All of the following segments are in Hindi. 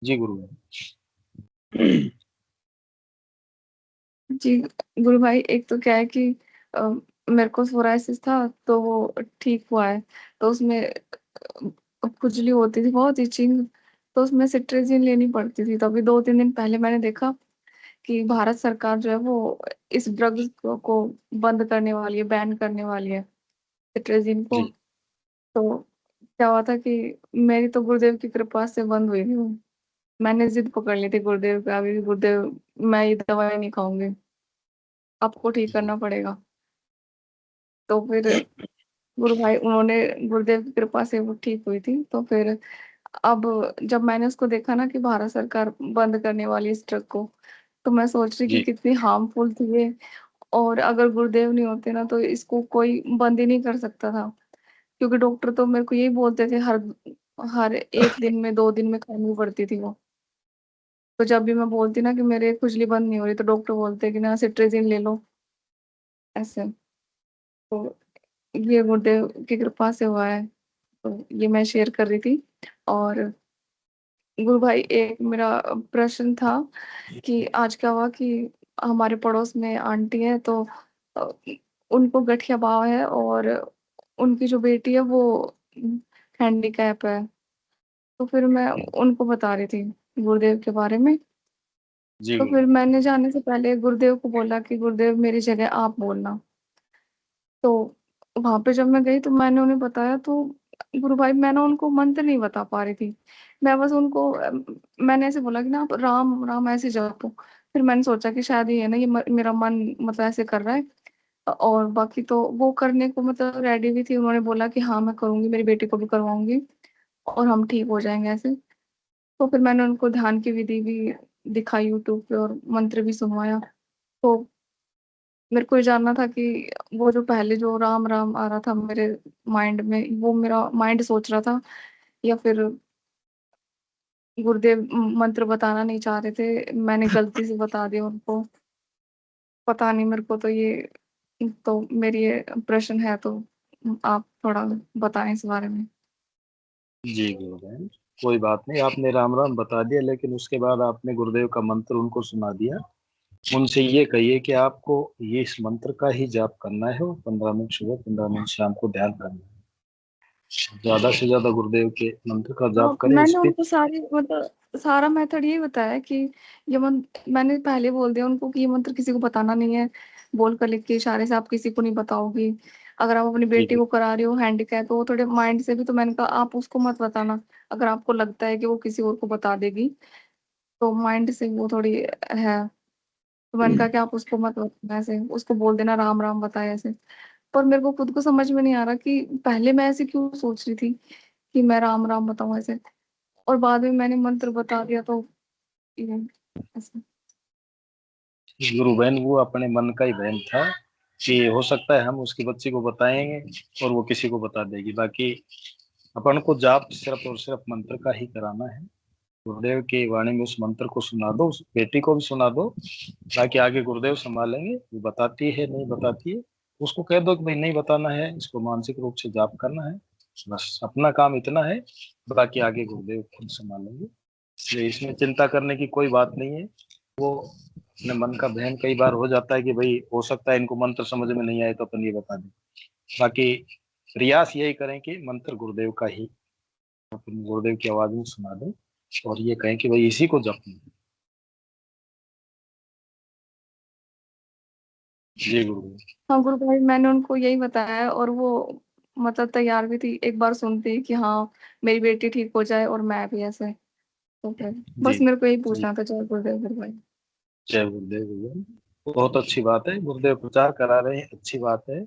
जी गुरु। जी गुरु भाई, एक तो क्या है कि अ, मेरे को सोराइसिस था, तो वो ठीक हुआ है। तो उसमें खुजली होती थी, बहुत इचिंग। तो उसमें सिट्रेजिन लेनी पड़ती थी। तो अभी 2-3 दिन पहले मैंने देखा कि भारत सरकार जो है वो इस ड्रग्स को बंद करने वाली है, बैन करने वाली है, सिट्रेजिन को। जी तो क्या हुआ था कि मेरी तो गुरुदेव की कृपा से बंद हुई थी वो। मैंने जिद पकड़ ली थी गुरुदेव पे, अभी गुरुदेव मैं ये दवाई नहीं खाऊंगी, आपको ठीक जी करना पड़ेगा। तो फिर गुरु भाई उन्होंने, गुरुदेव की कृपा से वो ठीक हुई थी। तो फिर अब जब मैंने उसको देखा ना कि भारत सरकार बंद करने वाली है इस ड्रग को, तो मैं सोच रही कि जी कितनी हार्मफुल थी ये। और अगर गुरुदेव नहीं होते ना तो इसको कोई बंद ही नहीं कर सकता था। क्योंकि डॉक्टर तो मेरे को यही बोलते थे, हर हर 1 दिन में 2 दिन में खानी पड़ती थी वो। तो जब भी मैं बोलती ना कि मेरे खुजली बंद नहीं हो रही, तो डॉक्टर बोलते कि ना सिट्रेजिन ले लो, ऐसे। तो ये गुरुदेव की कृपा से हुआ है। तो ये मैं शेयर कर रही थी। और गुरु भाई, एक मेरा प्रश्न था कि आज क्या हुआ कि हमारे पड़ोस में आंटी है, तो अ, उनको गठिया बाव है, और उनकी जो बेटी है वो हैंडीकैप है। तो फिर मैं उनको बता रही थी गुरुदेव के बारे में। जी तो गुरु। फिर मैंने जाने से पहले गुरुदेव को बोला कि गुरुदेव मेरी जगह आप बोलना। तो वहां पे जब मैं गई तो मैंने उन्हें बताया, तो गुरु भाई मैं ना उनको मंत्र नहीं बता पा रही थी। मैं बस उनको मैंने ऐसे बोला कि ना आप राम राम ऐसे जपो। फिर मैंने सोचा कि शायद ये है ना, ये मेरा मन मतलब ऐसे कर रहा है। और बाकी तो वो करने को मतलब रेडी भी थी, उन्होंने बोला कि हाँ मैं करूंगी, मेरी बेटी को भी करवाऊंगी और हम ठीक हो जाएंगे ऐसे। तो फिर मैंने उनको ध्यान की विधि भी दिखाई यूट्यूब पे और मंत्र भी सुनवाया। तो मेरे को ये जानना था कि वो जो पहले जो राम राम आ रहा था मेरे माइंड में, वो मेरा माइंड सोच रहा था, या फिर गुरुदेव मंत्र बताना नहीं चाह रहे थे, मैंने गलती से बता दिया उनको। पता नहीं, मेरे को तो ये, तो मेरी ये प्रश्न है। तो आप थोड़ा बताएं इस बारे में। जी गुरु बहन, कोई बात नहीं, आपने राम राम बता दिया, लेकिन उसके बाद आपने गुरुदेव का मंत्र उनको सुना दिया। उनसे ये कहिए कि आपको ये इस मंत्र का ही जाप करना है, और 15 मिनट सुबह 15 मिनट शाम को ध्यान करना है। ज्यादा से ज्यादा गुरुदेव के मंत्र का जाप करें इस मैंने पे। उनको सारी मतलब सारा मेथड यही बताया कि ये मैंने पहले बोल दिया उनको कि ये मंत्र किसी को बताना नहीं है। बोल कर लिख के इशारे से आप किसी को नहीं बताओगी। अगर आप अपनी जी बेटी को करा रही हो हैंडीकैप, तो वो थोड़े माइंड से भी, तो मैंने कहा आप उसको मत बताना। अगर आपको लगता है कि वो किसी और को बता देगी, तो माइंड से वो थोड़ी है। तो मैंने कहा कि आप उसको मत बताना, ऐसे उसको बोल देना राम राम बताए ऐसे। पर मेरे को खुद को समझ में नहीं आ रहा कि पहले मैं ऐसे क्यों सोच रही थी कि मैं राम राम बताऊं ऐसे, और बाद में मैंने मंत्र बता दिया तो ये ऐसे। गुरु बहन, वो अपने मन का ही बहन था कि हो सकता है हम उसकी बच्ची को बताएंगे और वो किसी को बता देगी। बाकी अपन को जाप सिर्फ और सिर्फ मंत्र का ही कराना है। गुरुदेव की वाणी में उस मंत्र को सुना दो, उस बेटी को भी सुना दो। बाकी आगे गुरुदेव संभालेंगे, वो बताती है नहीं बताती है, उसको कह दो कि भाई नहीं बताना है, इसको मानसिक रूप से जाप करना है। बस अपना काम इतना है, बाकी आगे गुरुदेव खुद संभालेंगे। इसलिए इसमें चिंता करने की कोई बात नहीं है। वो अपने मन का बहन कई बार हो जाता है कि भाई हो सकता है इनको मंत्र समझ में नहीं आए तो अपन ये बता दें। बाकी प्रयास यही करें कि मंत्र गुरुदेव का ही अपन गुरुदेव की आवाज में सुना दें, और ये कहें कि भाई इसी को जपना है। जी गुरुदेव। हाँ गुरु भाई, मैंने उनको यही बताया, और वो मतलब तैयार भी थी एक बार सुनती कि हाँ मेरी बेटी ठीक हो जाए और मैं भी ऐसे। तो फिर जी बस मेरे को यही जी। पूछना था। जय गुरुदेव गुरु भाई। जय गुरुदेव भैया। बहुत अच्छी बात है, गुरुदेव प्रचार करा रहे हैं, अच्छी बात है।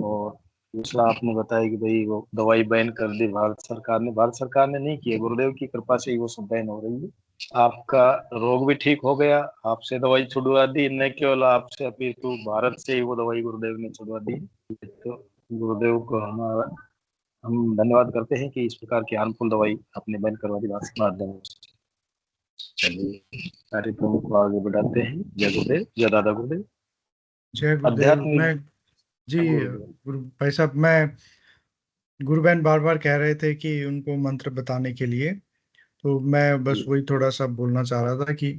और दूसरा आपने बताया कि भाई वो दवाई बैन कर दी भारत सरकार ने। भारत सरकार ने नहीं की है, गुरुदेव की कृपा से ही वो सब बैन हो रही है। आपका रोग भी ठीक हो गया, आपसे दवाई छुड़वा दी, न केवल आपसे अपितु भारत से ही वो दवाई गुरुदेव ने छुड़वा दी। तो गुरुदेव को हम धन्यवाद करते हैं कि इस प्रकार की हार्मफुल दवाई आपने बैन करवा दी भारत के माध्यम से। चलिए कार्यक्रम को आगे बढ़ाते हैं। जय गुरुदेव, जय दादा गुरुदेव। जय गुरुदेव। आध्यात्मिक। मैं जी गुरुदेव। गुरु भाई साहब, मैं गुरु बहन बार बार कह रहे थे कि उनको मंत्र बताने के लिए, तो मैं बस वही थोड़ा सा बोलना चाह रहा था कि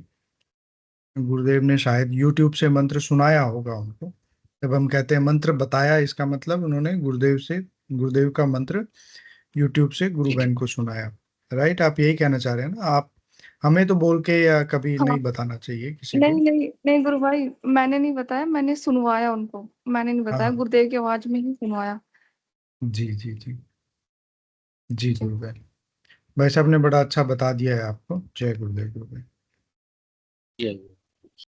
गुरुदेव ने शायद यूट्यूब से मंत्र सुनाया होगा उनको। जब हम कहते हैं मंत्र बताया, इसका मतलब उन्होंने गुरुदेव का मंत्र यूट्यूब से गुरु बहन को सुनाया। राइट, आप यही कहना चाह रहे हैं ना? आप हमें तो बोल के या कभी हाँ, नहीं बताना चाहिए किसी को। नहीं नहीं नहीं गुरु भाई, मैंने नहीं बताया, मैंने सुनवाया उनको। मैंने नहीं बताया, हाँ, गुरुदेव की आवाज में ही सुनवाया। जी जी जी। जी गुरु बहन, वैसे आपने बड़ा अच्छा बता दिया है आपको। जय गुरुदेव गुरु बहन। ये